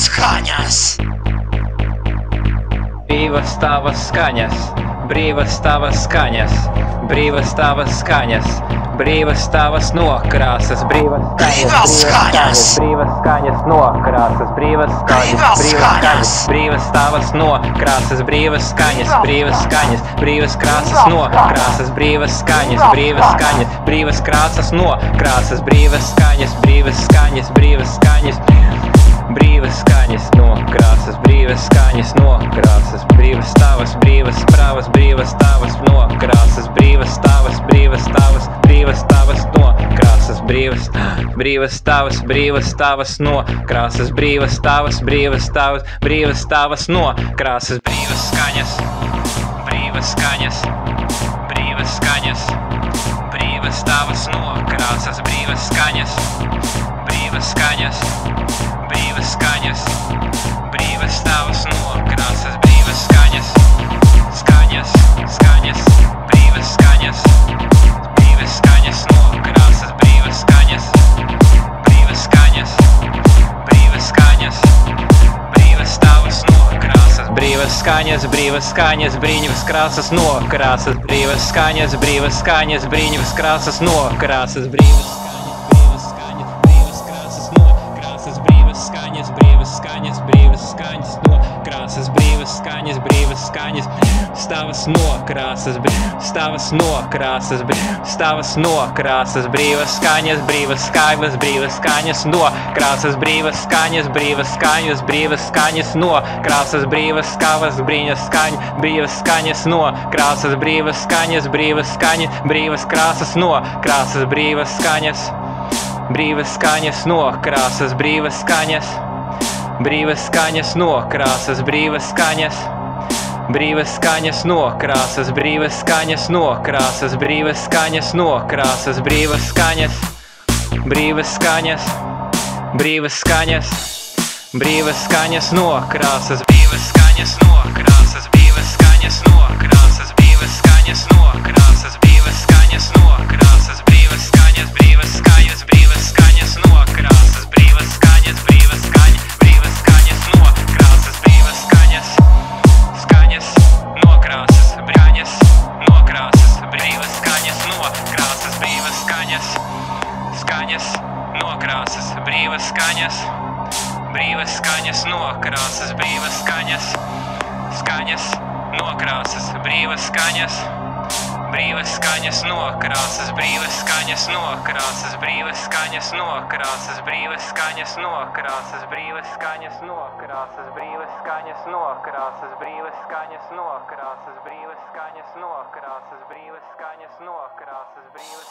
skaņas! Brīvas tavas skaņas, brīvas tavas skaņas, brīvas tavas skaņas, brīvas tavas nokrāsas, brīvas skaņas, brīvas skaņas nokrāsas, brīvas skaņas, brīvas tavas nokrāsas, brīvas skaņas, brīvas skaņas, brīvas krāsas nokrāsas, brīvas skaņas, brīvas skaņas, brīvas krāsas nokrāsas, brīvas skaņas, brīvas skaņas, brīvas skaņas. Brīvas skaņas nokrāsas, brīvas skaņas nokrāsas, brīvas tavas, brīvas pravas, brīvas tavas nokrāsas, brīvas tavas, brīvas tavas, brīvas tavas nokrāsas, brīvas tavas, brīvas tavas nokrāsas, brīvas tavas, brīvas tavas, brīvas tavas nokrāsas, brīvas skaņas, brīvas skaņas, brīvas skaņas, brīvas tavas nokrāsas, brīvas skaņas, brīvas skaņas. Brīvas skaņas, brīvas tavas nokrāsas, brīvas skaņas, skaņas, skaņas, brīvas skaņas, brīvas skaņas nokrāsas, brīvas skaņas, brīvas skaņas, brīvas skaņas, brīvas tavas nokrāsas, brīvas skaņas, brīvas skaņas, brīņas krāsas nokrāsas, brīvas skaņas, brīvas skaņas, brīņas krāsas nokrāsas, brīvas skaņas, brīvas skaņas, brīvas skaņas nokrāsas, brīvas skaņas, brīvas skaņas, stavas nokrāsas, stavas nokrāsas, stavas nokrāsas, brīvas skaņas, brīvas skaņas, brīvas skaņas nokrāsas, brīvas skaņas, brīvas skaņas, brīvas skaņas nokrāsas, brīvas skavas, brīņas skaņas, brīvas skaņas nokrāsas, brīvas skaņas, brīvas skaņas, brīvas krāsas nokrāsas, brīvas skaņas. Brīvas skaņas nokrāsas, brīvas skaņas, brīvas skaņas nokrāsas, brīvas skaņas, brīvas skaņas nokrāsas, brīvas skaņas nokrāsas, brīvas skaņas nokrāsas, brīvas skaņas, brīvas skaņas, brīvas skaņas, brīvas skaņas nokrāsas, brīvas skaņas nokrāsas, brīvas skaņas nokrāsas, brīvas skaņas nokrāsas, brīvas skaņas nokrāsas, brīvas skaņas, brīvas skaņas, brīvas skaņas nokrāsas, brīvas skaņas, brīvas skaņas, brīvas skaņas nokrāsas, brīvas skaņas, skaņas nokrāsas, brīvas nokrāsas, brīvas skaņas nokrāsas, brīvas skaņas, skaņas nokrāsas, brīvas skaņas, brīvas skaņas nokrāsas, brīvas skaņas, skaņas nokrāsas, brīvas skaņas. Brīvas skaņas nokrāsas, brīvas skaņas nokrāsas, brīvas skaņas nokrāsas, brīvas skaņas nokrāsas, brīvas skaņas nokrāsas, brīvas skaņas nokrāsas, brīvas skaņas nokrāsas, brīvas skaņas nokrāsas, brīvas skaņas nokrāsas, brīvas